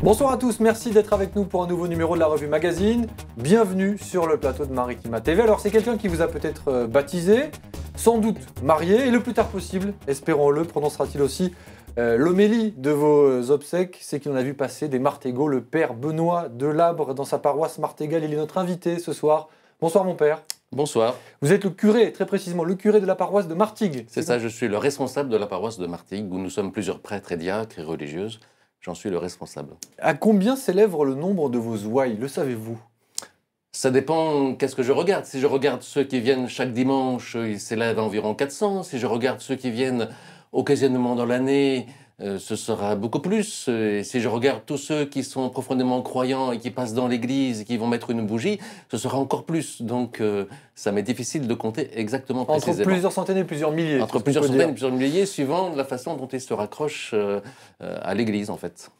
Bonsoir à tous, merci d'être avec nous pour un nouveau numéro de la revue Magazine. Bienvenue sur le plateau de Maritima TV. Alors c'est quelqu'un qui vous a peut-être baptisé, sans doute marié, et le plus tard possible, espérons-le, prononcera-t-il aussi l'homélie de vos obsèques. C'est qu'il en a vu passer des Martégots, le père Benoît Delabre dans sa paroisse Martégal. Il est notre invité ce soir. Bonsoir mon père. Bonsoir. Vous êtes le curé, très précisément, le curé de la paroisse de Martigues. C'est ça, je suis le responsable de la paroisse de Martigues, où nous sommes plusieurs prêtres et diacres et religieuses. J'en suis le responsable. À combien s'élève le nombre de vos ouailles, le savez-vous? Ça dépend qu'est-ce que je regarde. Si je regarde ceux qui viennent chaque dimanche, ils s'élèvent à environ 400. Si je regarde ceux qui viennent occasionnellement dans l'année, ce sera beaucoup plus. Et si je regarde tous ceux qui sont profondément croyants et qui passent dans l'église et qui vont mettre une bougie, ce sera encore plus. Donc ça m'est difficile de compter exactement précisément. Entre plusieurs centaines et plusieurs milliers. Entre plusieurs centaines et plusieurs milliers, suivant la façon dont ils se raccrochent à l'église en fait.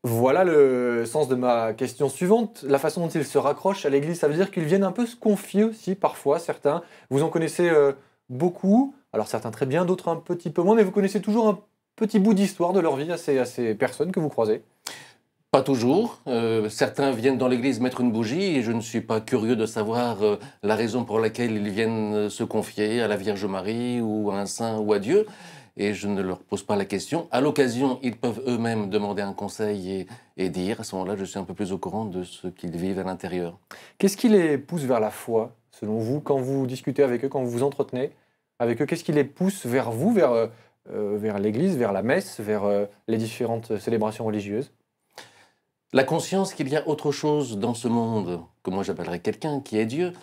Voilà le sens de ma question suivante. La façon dont ils se raccrochent à l'église, ça veut dire qu'ils viennent un peu se confier aussi parfois, certains. Vous en connaissez beaucoup, alors certains très bien, d'autres un petit peu moins, mais vous connaissez toujours un petit bout d'histoire de leur vie à ces personnes que vous croisez? Pas toujours. Certains viennent dans l'église mettre une bougie et je ne suis pas curieux de savoir la raison pour laquelle ils viennent se confier à la Vierge Marie ou à un saint ou à Dieu. Et je ne leur pose pas la question. À l'occasion, ils peuvent eux-mêmes demander un conseil et dire. À ce moment-là, je suis un peu plus au courant de ce qu'ils vivent à l'intérieur. Qu'est-ce qui les pousse vers la foi, selon vous, quand vous discutez avec eux, quand vous vous entretenez avec eux? Qu'est-ce qui les pousse vers vous, vers l'église, vers la messe, vers les différentes célébrations religieuses? La conscience qu'il y a autre chose dans ce monde, que moi j'appellerais quelqu'un, qui est Dieu,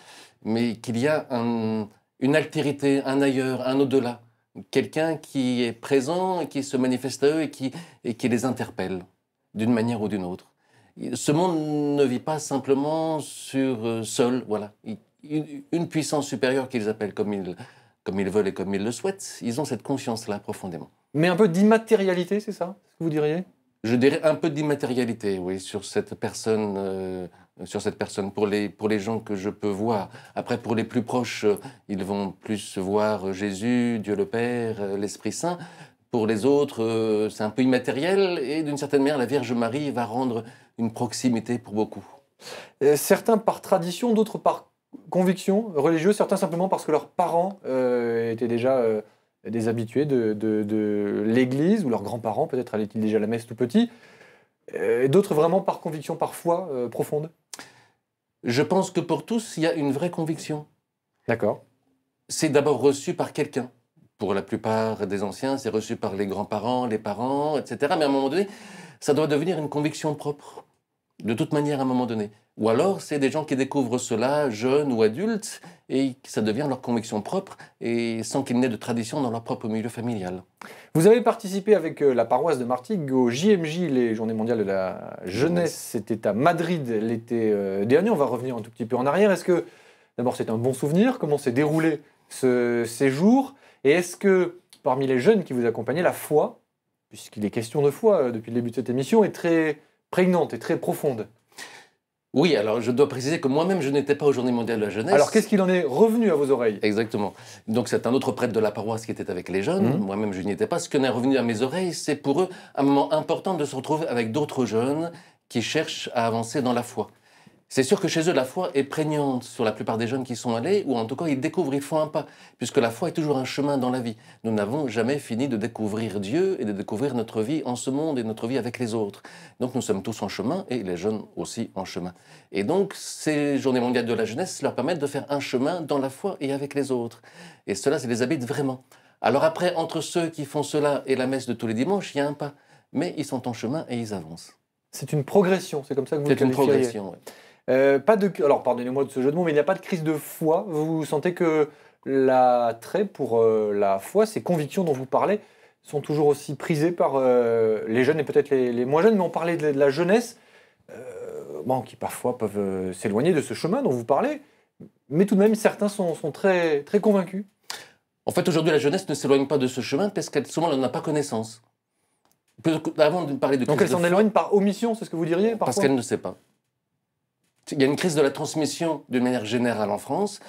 mais qu'il y a une altérité, un ailleurs, un au-delà. Quelqu'un qui est présent et qui se manifeste à eux et qui les interpelle d'une manière ou d'une autre. Ce monde ne vit pas simplement seul, voilà. Une puissance supérieure qu'ils appellent comme ils veulent et comme ils le souhaitent, ils ont cette conscience-là profondément. Mais un peu d'immatérialité, c'est ça, ce que vous diriez? Je dirais un peu d'immatérialité, oui, sur cette personne. Pour les gens que je peux voir. Après, pour les plus proches, ils vont plus voir Jésus, Dieu le Père, l'Esprit Saint. Pour les autres, c'est un peu immatériel et d'une certaine manière, la Vierge Marie va rendre une proximité pour beaucoup. Certains par tradition, d'autres par conviction religieuse, certains simplement parce que leurs parents étaient déjà des habitués de l'église, ou leurs grands-parents peut-être allaient-ils déjà à la messe tout petit, et d'autres vraiment par conviction parfois profonde. Je pense que pour tous, il y a une vraie conviction. D'accord. C'est d'abord reçu par quelqu'un. Pour la plupart des anciens, c'est reçu par les grands-parents, les parents, etc. Mais à un moment donné, ça doit devenir une conviction propre. De toute manière, à un moment donné. Ou alors, c'est des gens qui découvrent cela, jeunes ou adultes, et ça devient leur conviction propre, et sans qu'il n'ait de tradition dans leur propre milieu familial. Vous avez participé avec la paroisse de Martigues au JMJ, les Journées mondiales de la jeunesse. C'était à Madrid l'été dernier. On va revenir un tout petit peu en arrière. Est-ce que, d'abord, c'est un bon souvenir? Comment s'est déroulé ce séjour? Et est-ce que, parmi les jeunes qui vous accompagnaient, la foi, puisqu'il est question de foi depuis le début de cette émission, est très prégnante et très profonde? Oui, alors je dois préciser que moi-même, je n'étais pas aux Journées mondiales de la jeunesse. Alors, qu'est-ce qu'il en est revenu à vos oreilles? Exactement. Donc, c'est un autre prêtre de la paroisse qui était avec les jeunes. Moi-même, je n'y étais pas. Ce qui en est revenu à mes oreilles, c'est pour eux un moment important de se retrouver avec d'autres jeunes qui cherchent à avancer dans la foi. C'est sûr que chez eux, la foi est prégnante sur la plupart des jeunes qui sont allés, ou en tout cas, ils découvrent, ils font un pas, puisque la foi est toujours un chemin dans la vie. Nous n'avons jamais fini de découvrir Dieu et de découvrir notre vie en ce monde et notre vie avec les autres. Donc nous sommes tous en chemin, et les jeunes aussi en chemin. Et donc, ces Journées mondiales de la jeunesse leur permettent de faire un chemin dans la foi et avec les autres. Et cela, ça les habite vraiment. Alors après, entre ceux qui font cela et la messe de tous les dimanches, il y a un pas. Mais ils sont en chemin et ils avancent. C'est une progression, c'est comme ça que vous le qualifieriez? C'est une progression, oui. Alors, pardonnez-moi de ce jeu de mots, mais il n'y a pas de crise de foi. Vous sentez que l'attrait pour la foi, ces convictions dont vous parlez, sont toujours aussi prisées par les jeunes et peut-être les moins jeunes, mais on parlait de la jeunesse, qui parfois peuvent s'éloigner de ce chemin dont vous parlez, mais tout de même, certains sont très, très convaincus. En fait, aujourd'hui, la jeunesse ne s'éloigne pas de ce chemin parce qu'elle souvent n'en a pas connaissance. Avant de parler de crise donc elle s'en éloigne par omission, c'est ce que vous diriez parfois? Parce qu'elle ne sait pas. Il y a une crise de la transmission d'une manière générale en France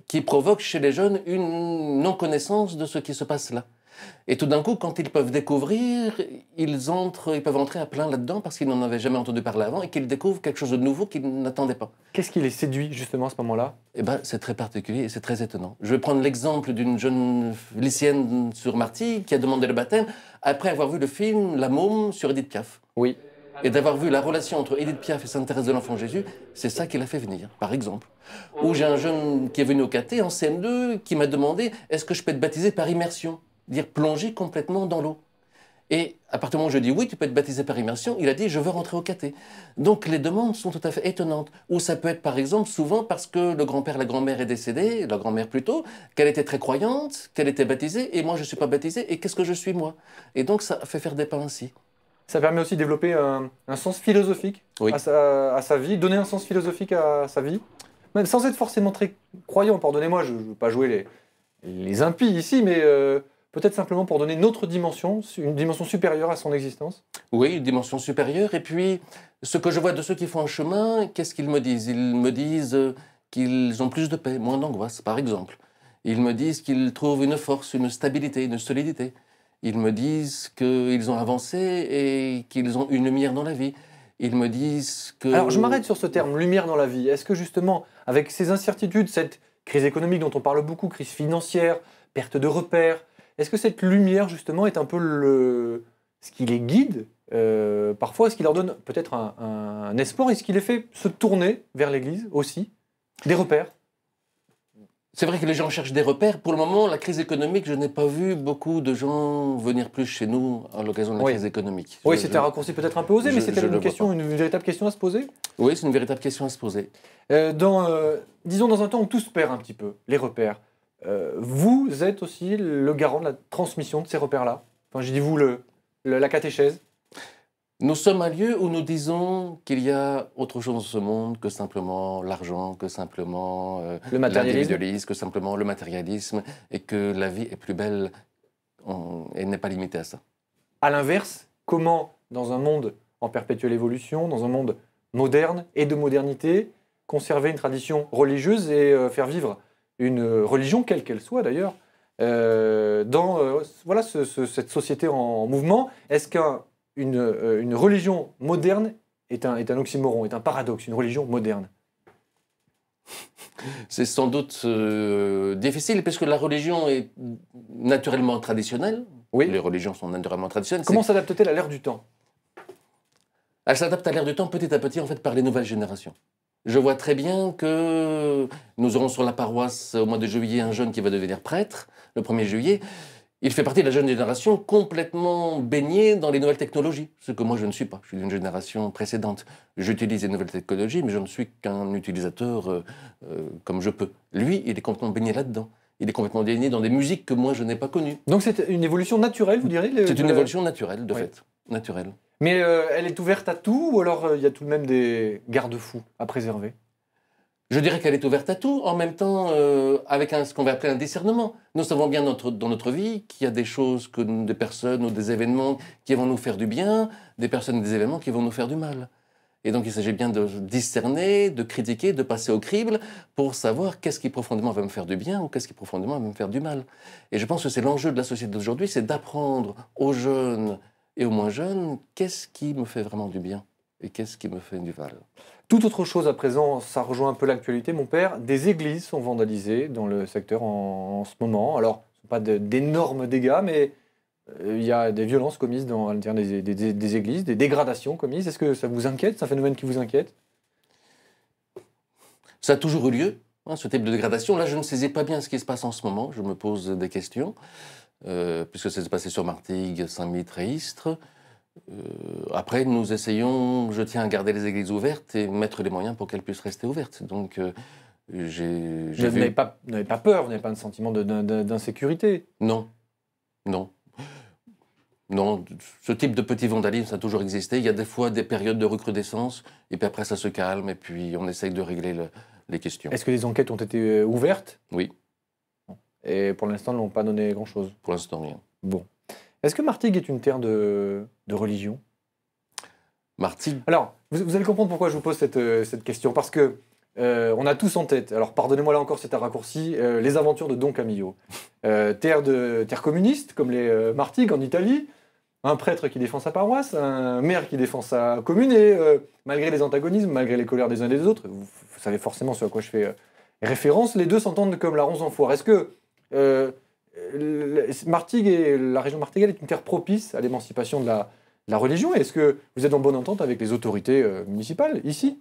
qui provoque chez les jeunes une non-connaissance de ce qui se passe là. Et tout d'un coup, quand ils peuvent découvrir, ils peuvent entrer à plein là-dedans parce qu'ils n'en avaient jamais entendu parler avant et qu'ils découvrent quelque chose de nouveau qu'ils n'attendaient pas. Qu'est-ce qui les séduit justement à ce moment-là? Eh ben, c'est très particulier et c'est très étonnant. Je vais prendre l'exemple d'une jeune lycéenne sur Martigues qui a demandé le baptême après avoir vu le film La Môme sur Édith Piaf. Oui. Et d'avoir vu la relation entre Édith Piaf et Sainte Thérèse de l'Enfant Jésus, c'est ça qui l'a fait venir, par exemple. Ou j'ai un jeune qui est venu au caté en CM2 qui m'a demandé « Est-ce que je peux être baptisé par immersion ?» Dire plonger complètement dans l'eau. Et à partir du moment où je dis « Oui, tu peux être baptisé par immersion », il a dit « Je veux rentrer au caté ». Donc les demandes sont tout à fait étonnantes. Ou ça peut être par exemple souvent parce que le grand-père, la grand-mère est décédé, la grand-mère plutôt, qu'elle était très croyante, qu'elle était baptisée, et moi je ne suis pas baptisé, et qu'est-ce que je suis moi? Et donc ça fait faire des pas ainsi. Ça permet aussi de développer un sens philosophique Oui. à sa vie, donner un sens philosophique à sa vie, même sans être forcément très croyant. Pardonnez-moi, je ne veux pas jouer les impies ici, mais peut-être simplement pour donner une autre dimension, une dimension supérieure à son existence. Oui, une dimension supérieure. Et puis, ce que je vois de ceux qui font un chemin, qu'est-ce qu'ils me disent? Ils me disent qu'ils ont plus de paix, moins d'angoisse, par exemple. Ils me disent qu'ils trouvent une force, une stabilité, une solidité. Ils me disent qu'ils ont avancé et qu'ils ont une lumière dans la vie. Ils me disent que... Alors, je m'arrête sur ce terme, lumière dans la vie. Est-ce que justement, avec ces incertitudes, cette crise économique dont on parle beaucoup, crise financière, perte de repères, est-ce que cette lumière, justement, est un peu ce qui les guide parfois? Est-ce qu'il leur donne peut-être un espoir? Est-ce qu'il les fait se tourner vers l'Église aussi? Des repères? C'est vrai que les gens cherchent des repères. Pour le moment, la crise économique, je n'ai pas vu beaucoup de gens venir plus chez nous à l'occasion de la crise économique. Oui, c'était un raccourci peut-être un peu osé, mais c'était une véritable question à se poser? Oui, c'est une véritable question à se poser. Disons dans un temps où tout se perd un petit peu, les repères, vous êtes aussi le garant de la transmission de ces repères-là? Enfin, je dis vous, la catéchèse. Nous sommes un lieu où nous disons qu'il y a autre chose dans ce monde que simplement l'argent, que simplement l'individualisme, que simplement le matérialisme, et que la vie est plus belle et n'est pas limitée à ça. À l'inverse, comment, dans un monde en perpétuelle évolution, dans un monde moderne et de modernité, conserver une tradition religieuse et faire vivre une religion, quelle qu'elle soit d'ailleurs, dans cette société en mouvement? Est-ce qu'une religion moderne est un oxymoron, est un paradoxe, une religion moderne? C'est sans doute difficile, puisque la religion est naturellement traditionnelle. Oui. Les religions sont naturellement traditionnelles. Comment s'adapte-t-elle à l'ère du temps? Elle s'adapte à l'ère du temps petit à petit, en fait, par les nouvelles générations. Je vois très bien que nous aurons sur la paroisse, au mois de juillet, un jeune qui va devenir prêtre, le 1er juillet. Il fait partie de la jeune génération complètement baignée dans les nouvelles technologies, ce que moi je ne suis pas. Je suis d'une génération précédente. J'utilise les nouvelles technologies, mais je ne suis qu'un utilisateur comme je peux. Lui, il est complètement baigné là-dedans. Il est complètement baigné dans des musiques que moi je n'ai pas connues. Donc c'est une évolution naturelle, vous direz? C'est une évolution naturelle, de fait. Naturelle. Mais elle est ouverte à tout, ou alors il y a tout de même des garde-fous à préserver? Je dirais qu'elle est ouverte à tout, en même temps avec ce qu'on va appeler un discernement. Nous savons bien dans notre vie qu'il y a des choses, des personnes ou des événements qui vont nous faire du bien, des personnes et des événements qui vont nous faire du mal. Et donc il s'agit bien de discerner, de critiquer, de passer au crible pour savoir qu'est-ce qui profondément va me faire du bien ou qu'est-ce qui profondément va me faire du mal. Et je pense que c'est l'enjeu de la société d'aujourd'hui, c'est d'apprendre aux jeunes et aux moins jeunes qu'est-ce qui me fait vraiment du bien et qu'est-ce qui me fait du mal. Tout autre chose à présent, ça rejoint un peu l'actualité, mon père. Des églises sont vandalisées dans le secteur en ce moment. Alors, ce ne sont pas d'énormes dégâts, mais il y a des violences commises dans à l'intérieur des églises, des dégradations commises. Est-ce que ça vous inquiète? C'est un phénomène qui vous inquiète? Ça a toujours eu lieu, ce type de dégradation. Là, je ne saisis pas bien ce qui se passe en ce moment. Je me pose des questions, puisque ça s'est passé sur Martigues, Saint-Mitre et Istres. Après, nous essayons, je tiens à garder les églises ouvertes et mettre les moyens pour qu'elles puissent rester ouvertes. Donc, vous n'avez pas peur, vous n'avez pas un sentiment d'insécurité? Non, non. Non, ce type de petit vandalisme, ça a toujours existé. Il y a des fois des périodes de recrudescence, et puis après ça se calme, et puis on essaye de régler les questions. Est-ce que les enquêtes ont été ouvertes? Oui. Et pour l'instant, elles n'ont pas donné grand-chose? Pour l'instant, rien. Bon. Est-ce que Martigues est une terre de religion? Martigues? Alors, vous allez comprendre pourquoi je vous pose cette question. Parce que on a tous en tête, alors pardonnez-moi là encore c'est un raccourci, les aventures de Don Camillo. Terre communiste, comme les Martigues en Italie, un prêtre qui défend sa paroisse, un maire qui défend sa commune, et malgré les antagonismes, malgré les colères des uns et des autres, vous savez forcément ce à quoi je fais référence, les deux s'entendent comme la ronce en foire. Est-ce que Martigues et la région martigaise est une terre propice à l'émancipation de la religion? Est-ce que vous êtes en bonne entente avec les autorités municipales, ici?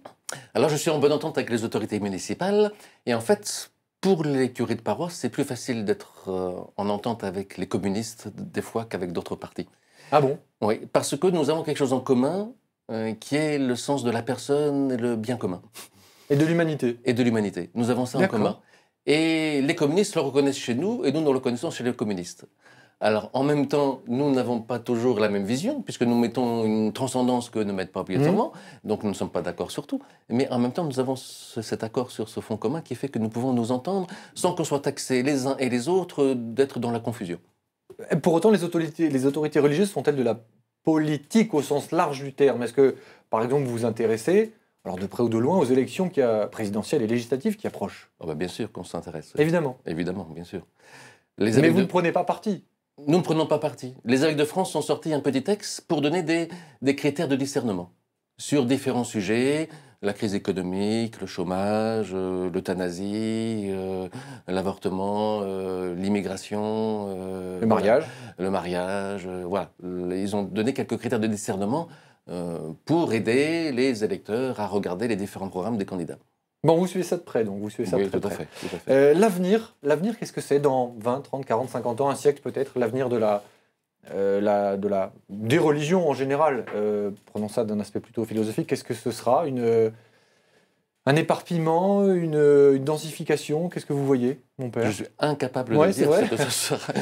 Alors, je suis en bonne entente avec les autorités municipales. Et en fait, pour les curés de paroisse, c'est plus facile d'être en entente avec les communistes, des fois, qu'avec d'autres partis. Ah bon? Oui, parce que nous avons quelque chose en commun, qui est le sens de la personne et le bien commun. Et de l'humanité. Et de l'humanité. Nous avons ça en commun. Et les communistes le reconnaissent chez nous, et nous le reconnaissons chez les communistes. Alors, en même temps, nous n'avons pas toujours la même vision, puisque nous mettons une transcendance que ne mettent pas obligatoirement, donc nous ne sommes pas d'accord sur tout. Mais en même temps, nous avons cet accord sur ce fond commun qui fait que nous pouvons nous entendre sans qu'on soit taxés les uns et les autres d'être dans la confusion. Pour autant, les autorités religieuses font-elles de la politique au sens large du terme? Est-ce que, par exemple, vous vous intéressez, alors de près ou de loin, aux élections présidentielles et législatives qui approchent? Oh ben bien sûr qu'on s'intéresse. Évidemment. Évidemment, bien sûr. Mais vous ne prenez pas parti? Nous ne prenons pas parti. Les évêques de France ont sorti un petit texte pour donner des critères de discernement sur différents sujets, la crise économique, le chômage, l'euthanasie, l'avortement, l'immigration... le mariage. Le mariage, voilà. Ils ont donné quelques critères de discernement pour aider les électeurs à regarder les différents programmes des candidats. Bon, vous suivez ça de près, donc vous suivez ça oui, de tout à près. fait. L'avenir, qu'est-ce que c'est dans 20, 30, 40, 50 ans, un siècle peut-être? L'avenir des religions en général, prenons ça d'un aspect plutôt philosophique, qu'est-ce que ce sera? Un éparpillement, une densification? Qu'est-ce que vous voyez, mon père? Je suis incapable de dire ce que ce sera.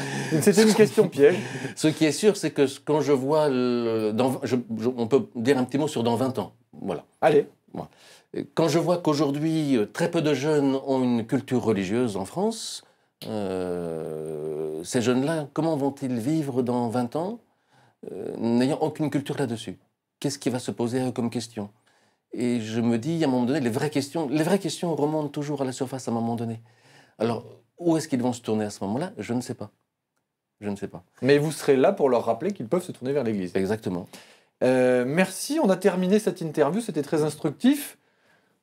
C'était une question piège. Ce qui est sûr, c'est que quand je vois... on peut dire un petit mot sur dans 20 ans. Voilà. Allez. Voilà. Quand je vois qu'aujourd'hui, très peu de jeunes ont une culture religieuse en France, ces jeunes-là, comment vont-ils vivre dans 20 ans n'ayant aucune culture là-dessus? Qu'est-ce qui va se poser à eux comme question? Et je me dis, à un moment donné, les vraies questions remontent toujours à la surface à un moment donné. Alors, où est-ce qu'ils vont se tourner à ce moment-là? Je ne sais pas. Je ne sais pas. Mais vous serez là pour leur rappeler qu'ils peuvent se tourner vers l'Église. Exactement. Merci, on a terminé cette interview, c'était très instructif.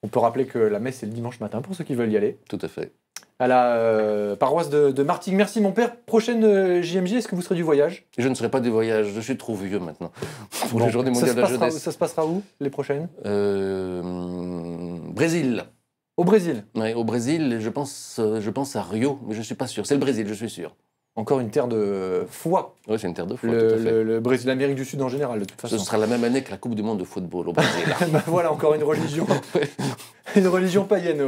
On peut rappeler que la messe est le dimanche matin pour ceux qui veulent y aller. Tout à fait. À la paroisse de Martigues. Merci mon père. Prochaine JMJ, est-ce que vous serez du voyage? Je ne serai pas du voyage, je suis trop vieux maintenant. Pour les Journées mondiales de la jeunesse. Ça se passera où, les prochaines? Brésil. Au Brésil? Oui, au Brésil, je pense à Rio, mais je ne suis pas sûr. C'est le Brésil, je suis sûr. Encore une terre de foi. Oui, c'est une terre de foi, tout à fait. Le Brésil, l'Amérique du Sud en général, de toute façon. Ce sera la même année que la Coupe du Monde de football au Brésil. Ben voilà, encore une religion. Une religion païenne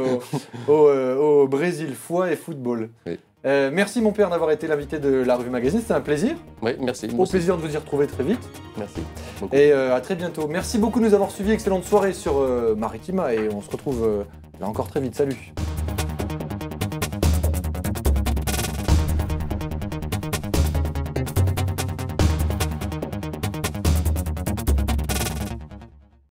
au Brésil, foi et football. Oui. Merci mon père d'avoir été l'invité de la Revue Magazine, c'était un plaisir. Oui, merci. Au plaisir de vous y retrouver très vite. Merci beaucoup. Et à très bientôt. Merci beaucoup de nous avoir suivis, excellente soirée sur Maritima et on se retrouve là encore très vite. Salut.